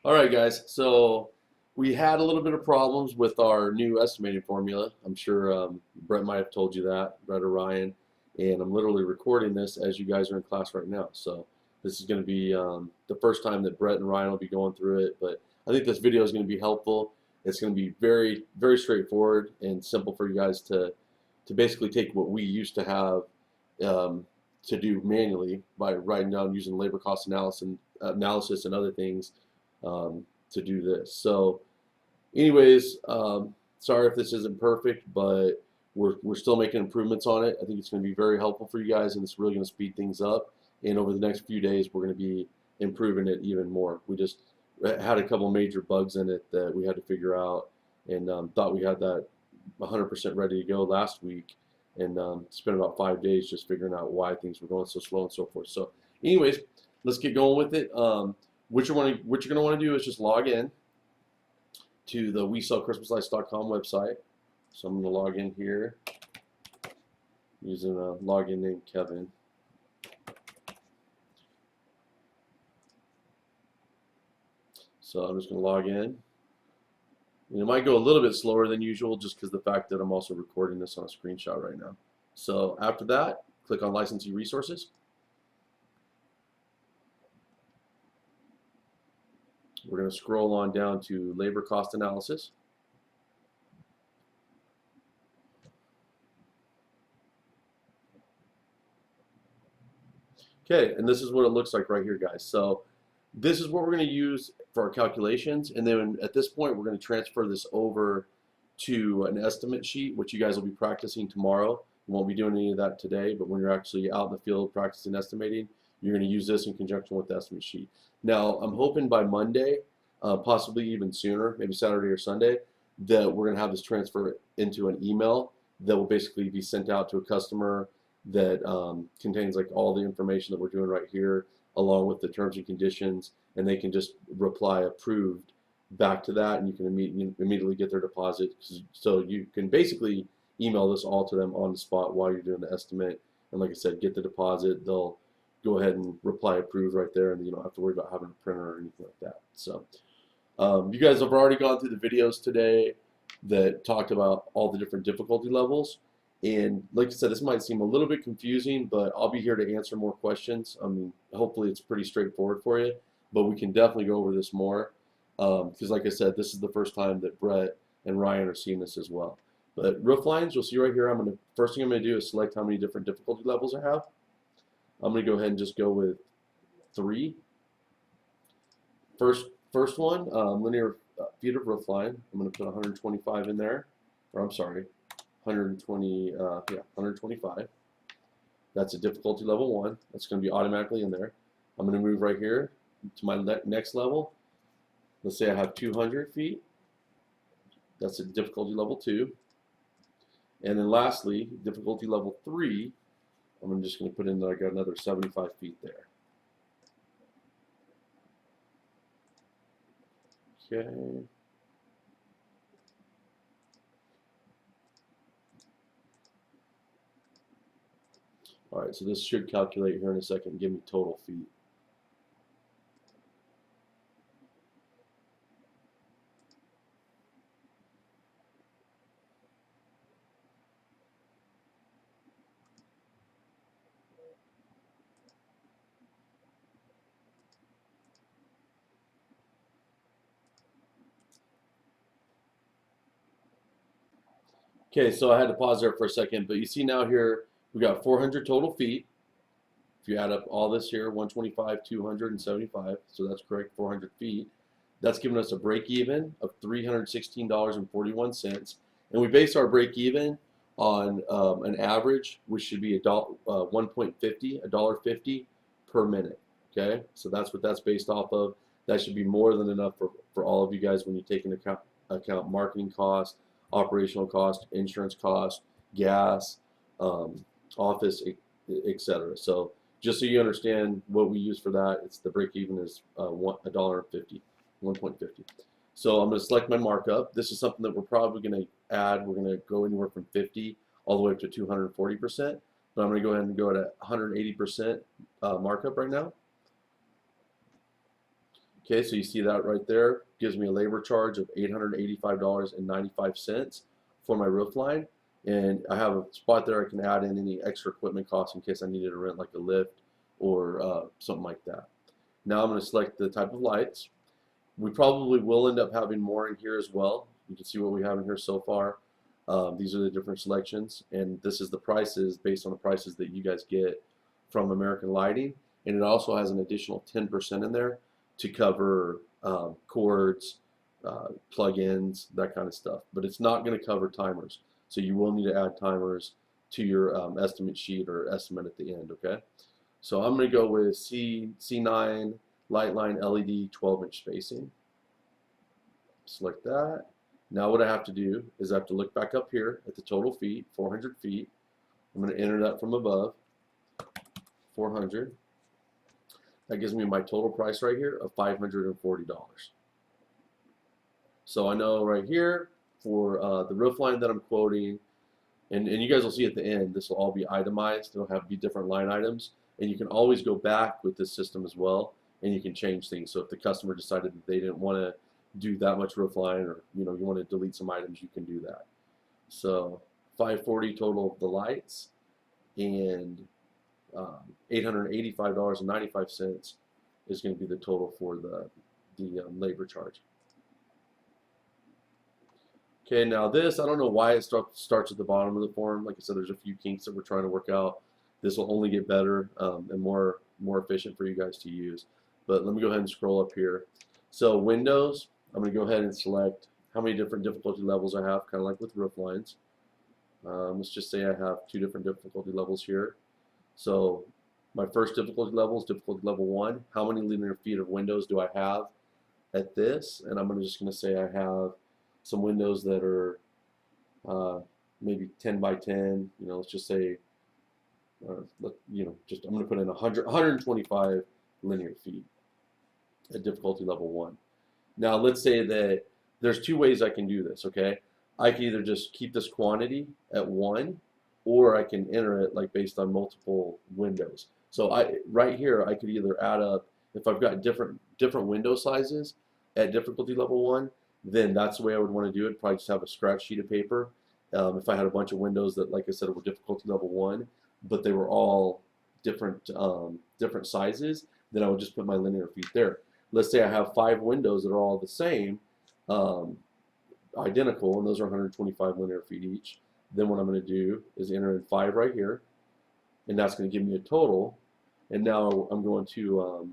All right, guys. So we had a little bit of problems with our new estimating formula. I'm sure Brett might have told you that, Brett or Ryan. And I'm literally recording this as you guys are in class right now. So this is going to be the first time that Brett and Ryan will be going through it. But I think this video is going to be helpful. It's going to be very, very straightforward and simple for you guys to basically take what we used to have to do manually by writing down using labor cost analysis and other things to do this. So, anyways, sorry if this isn't perfect, but we're still making improvements on it. I think it's going to be very helpful for you guys, and it's really going to speed things up. And over the next few days, we're going to be improving it even more. We just had a couple major bugs in it that we had to figure out, and thought we had that 100% ready to go last week, and spent about 5 days just figuring out why things were going so slow and so forth. So, anyways, let's get going with it. What you're going to want to do is just log in to the WeSellChristmasLights.com website. So I'm going to log in here using a login name Kevin. So I'm just going to log in. And it might go a little bit slower than usual just because the fact that I'm also recording this on a screenshot right now. So after that, click on Licensee Resources. We're going to scroll on down to labor cost analysis. Okay, and this is what it looks like right here, guys. So this is what we're going to use for our calculations, and then at this point we're going to transfer this over to an estimate sheet, which you guys will be practicing tomorrow. We won't be doing any of that today, but when you're actually out in the field practicing estimating, you're going to use this in conjunction with the estimate sheet. Now, I'm hoping by Monday, possibly even sooner, maybe Saturday or Sunday, that we're going to have this transfer into an email that will basically be sent out to a customer that contains like all the information that we're doing right here, along with the terms and conditions, and they can just reply approved back to that, and you can immediately get their deposit. So you can basically email this all to them on the spot while you're doing the estimate, and like I said, get the deposit. They'll go ahead and reply approved right there, and you don't have to worry about having a printer or anything like that. So you guys have already gone through the videos today that talked about all the different difficulty levels. And like I said, this might seem a little bit confusing, but I'll be here to answer more questions. I mean, hopefully it's pretty straightforward for you, but we can definitely go over this more. Because like I said, this is the first time that Brett and Ryan are seeing this as well. But roof lines, you'll see right here, first thing I'm going to do is select how many different difficulty levels I have. I'm going to go ahead and just go with 3. First one, linear feet of roof line. I'm going to put 125 in there, or I'm sorry, 125. That's a difficulty level 1. That's going to be automatically in there. I'm going to move right here to my next level. Let's say I have 200 feet. That's a difficulty level 2. And then lastly, difficulty level 3, I'm just going to put in that I got another 75 feet there. Okay. All right, so this should calculate here in a second and give me total feet. Okay, so I had to pause there for a second, but you see now here we got 400 total feet. If you add up all this here, 125, 275, so that's correct, 400 feet. That's giving us a break even of $316.41. And we base our break even on an average, which should be $1.50 per minute. Okay, so that's what that's based off of. That should be more than enough for all of you guys when you take into account marketing costs, operational cost, insurance cost, gas, office, etc. So just so you understand what we use for that, it's the break even is $1.50, 1.50. So I'm going to select my markup. This is something that we're probably going to add. We're going to go anywhere from 50 all the way up to 240%. But I'm going to go ahead and go at 180% markup right now. Okay, so you see that right there gives me a labor charge of $885.95 for my roof line, and I have a spot there I can add in any extra equipment costs in case I needed to rent like a lift or something like that. Now I'm going to select the type of lights. We probably will end up having more in here as well. You can see what we have in here so far. These are the different selections, and this is the prices based on the prices that you guys get from American Lighting, and it also has an additional 10% in there to cover cords, plug-ins, that kind of stuff. But it's not going to cover timers, so you will need to add timers to your estimate sheet or estimate at the end. Okay, so I'm going to go with C9 light line LED 12-inch spacing. Select that. Now what I have to do is I have to look back up here at the total feet, 400 feet. I'm going to enter that from above, 400. That gives me my total price right here of $540. So I know right here for the roof line that I'm quoting, and you guys will see at the end, this will all be itemized. It'll be different line items, and you can always go back with this system as well, and you can change things. So if the customer decided that they didn't want to do that much roof line, or you want to delete some items, you can do that. So 540 total of the lights, and $885.95 is going to be the total for the labor charge. Okay, now this, I don't know why it starts at the bottom of the form. Like I said, there's a few kinks that we're trying to work out. This will only get better and more efficient for you guys to use. But let me go ahead and scroll up here. So Windows, I'm going to go ahead and select how many different difficulty levels I have, kind of like with roof lines. Let's just say I have 2 different difficulty levels here. So my first difficulty level is difficulty level 1. How many linear feet of windows do I have at this? And I'm just going to say I have some windows that are maybe 10 by 10. Let's just say, I'm going to put in 125 linear feet at difficulty level 1. Now let's say that there's 2 ways I can do this. Okay, I can either just keep this quantity at 1, or I can enter it like based on multiple windows. So right here I could either add up, if I've got different window sizes at difficulty level 1, then that's the way I would want to do it. Probably just have a scratch sheet of paper. If I had a bunch of windows that, like I said, were difficulty level 1, but they were all different sizes, then I would just put my linear feet there. Let's say I have 5 windows that are all the same, identical, and those are 125 linear feet each. Then what I'm going to do is enter in 5 right here, and that's going to give me a total. And now I'm going to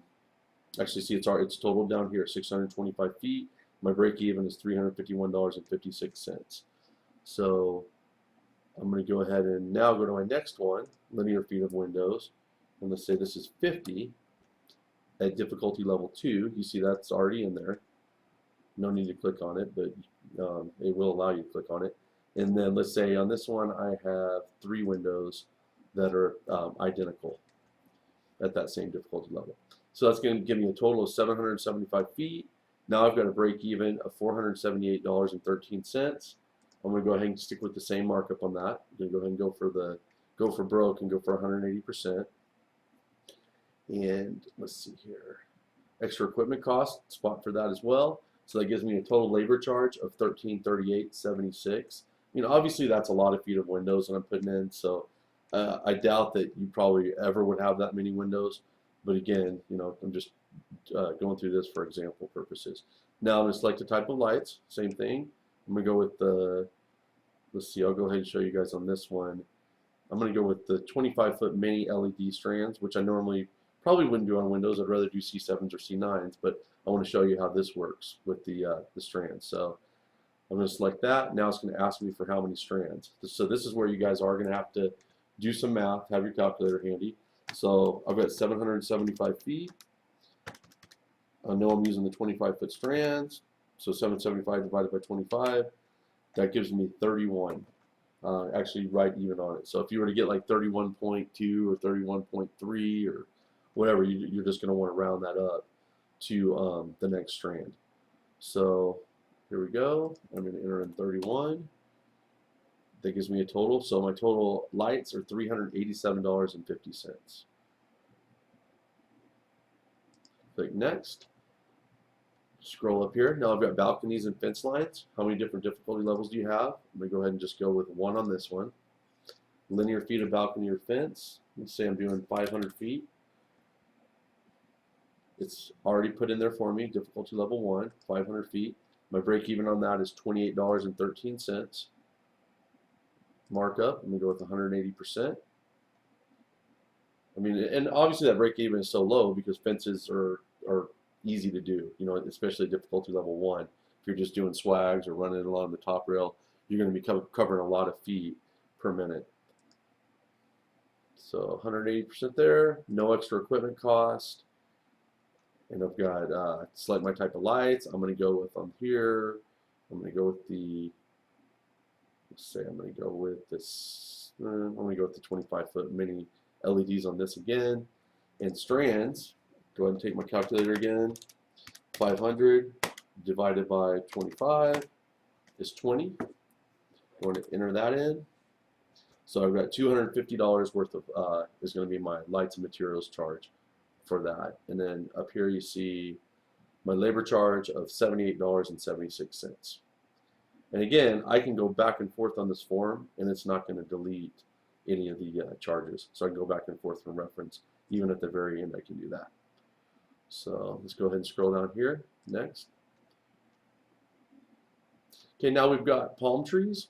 actually see it's totaled down here, 625 feet. My break even is $351.56. So I'm going to go ahead and now go to my next one, linear feet of windows, and let's say this is 50 at difficulty level 2. You see that's already in there. No need to click on it, but it will allow you to click on it. And then let's say on this one I have 3 windows that are identical at that same difficulty level. So that's going to give me a total of 775 feet. Now I've got a break even of $478.13. I'm going to go ahead and stick with the same markup on that. I'm going to go ahead and go for broke and go for 180%. And let's see here, extra equipment cost, spot for that as well. So that gives me a total labor charge of $1338.76. Obviously that's a lot of feet of windows that I'm putting in, so I doubt that you probably ever would have that many windows. But again, I'm just going through this for example purposes. Now I'm going to select the type of lights, same thing. I'm going to go with the, let's see, I'll go ahead and show you guys on this one. I'm going to go with the 25-foot mini LED strands, which I normally probably wouldn't do on windows. I'd rather do C7s or C9s, but I want to show you how this works with the strands. So I'm going to select that. Now it's going to ask me for how many strands. So this is where you guys are going to have to do some math, have your calculator handy. So I've got 775 feet. I know I'm using the 25-foot strands. So 775 divided by 25, that gives me 31. Actually right even on it. So if you were to get like 31.2 or 31.3 or whatever, you're just going to want to round that up to the next strand. So here we go. I'm going to enter in 31. That gives me a total. So my total lights are $387.50. Click next. Scroll up here. Now I've got balconies and fence lines. How many different difficulty levels do you have? I'm going to go ahead and just go with 1 on this one. Linear feet of balcony or fence. Let's say I'm doing 500 feet. It's already put in there for me, difficulty level 1, 500 feet. My break even on that is $28.13. Markup, I'm going to go with 180%. I mean, and obviously that break even is so low because fences are easy to do, you know, especially difficulty level 1. If you're just doing swags or running along the top rail, you're going to be covering a lot of feet per minute. So 180% there, no extra equipment cost. And I've got select my type of lights. I'm going to go with on here. I'm going to go with the, let's say I'm going to go with this. I'm going to go with the 25-foot mini LEDs on this again. And strands, go ahead and take my calculator again. 500 divided by 25 is 20. I'm going to enter that in. So I've got $250 worth of is going to be my lights and materials charge for that. And then up here you see my labor charge of $78.76. And again, I can go back and forth on this form and it's not going to delete any of the charges. So I can go back and forth from reference. Even at the very end I can do that. So let's go ahead and scroll down here. Next. Okay, now we've got palm trees,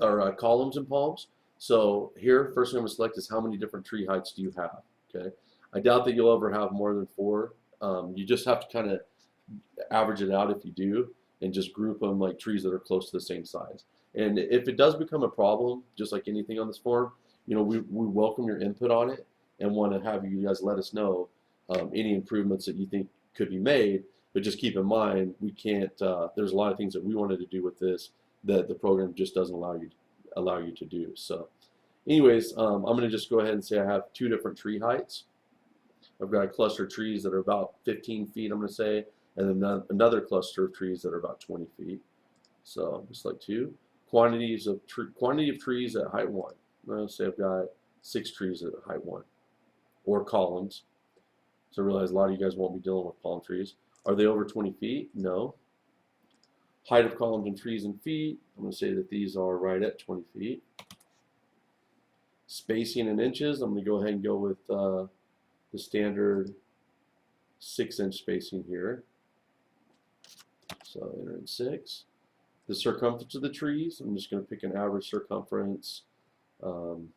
or columns and palms. So here, first thing I'm going to select is how many different tree heights do you have. Okay, I doubt that you'll ever have more than 4. You just have to kind of average it out if you do, and just group them like trees that are close to the same size. And if it does become a problem, just like anything on this form, you know, we welcome your input on it and want to have you guys let us know any improvements that you think could be made. But just keep in mind, we can't. There's a lot of things that we wanted to do with this that the program just doesn't allow you to do. So, anyways, I'm going to just go ahead and say I have 2 different tree heights. I've got a cluster of trees that are about 15 feet, I'm going to say, and then another cluster of trees that are about 20 feet. So just like 2 quantity of trees at height 1. I'm going to say I've got 6 trees at height 1, or columns. So I realize a lot of you guys won't be dealing with palm trees. Are they over 20 feet? No. Height of columns and trees in feet, I'm going to say that these are right at 20 feet. Spacing in inches, I'm going to go ahead and go with the standard 6-inch spacing here. So enter in 6. The circumference of the trees, I'm just going to pick an average circumference. I'm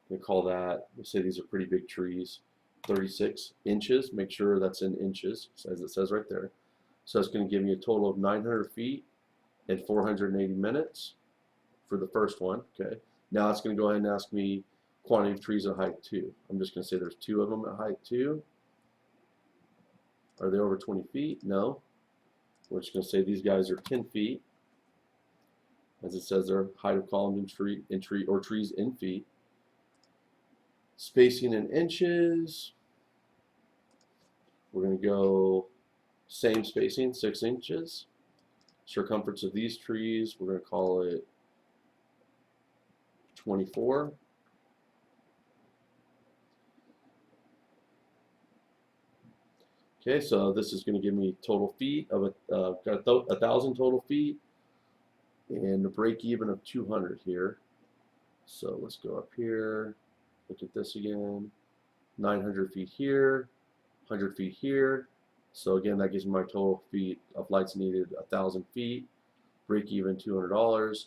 going to call that, let's say these are pretty big trees, 36 inches. Make sure that's in inches, as it says right there. So that's going to give me a total of 900 feet and 480 minutes for the first one. Okay. Now it's going to go ahead and ask me quantity of trees at height 2. I'm just going to say there's 2 of them at height 2. Are they over 20 feet? No. We're just going to say these guys are 10 feet. As it says there, height of columns and trees in feet. Spacing in inches. We're going to go same spacing, 6 inches. Circumference of these trees, we're going to call it 24. Okay, so this is going to give me total feet of got 1,000 total feet and a break even of 200 here. So let's go up here, look at this again. 900 feet here, 100 feet here. So again, that gives me my total feet of lights needed, 1,000 feet, break even $200.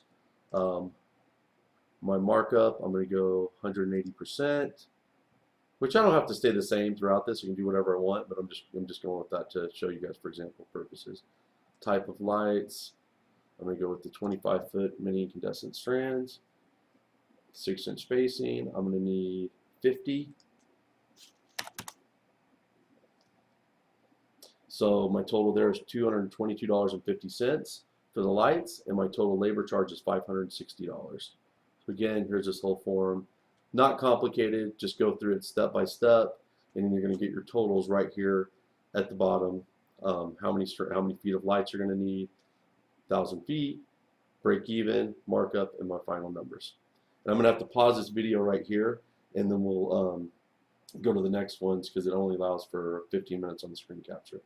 My markup, I'm going to go 180%, which I don't have to stay the same throughout this. You can do whatever I want, but I'm just going with that to show you guys for example purposes. Type of lights, I'm going to go with the 25-foot mini incandescent strands, 6-inch spacing. I'm going to need 50. So my total there is $222.50 for the lights, and my total labor charge is $560. So again, here's this whole form. Not complicated, just go through it step by step, and then you're going to get your totals right here at the bottom. How many feet of lights you're going to need, 1,000 feet, break even, markup, and my final numbers. And I'm going to have to pause this video right here, and then we'll go to the next ones because it only allows for 15 minutes on the screen capture.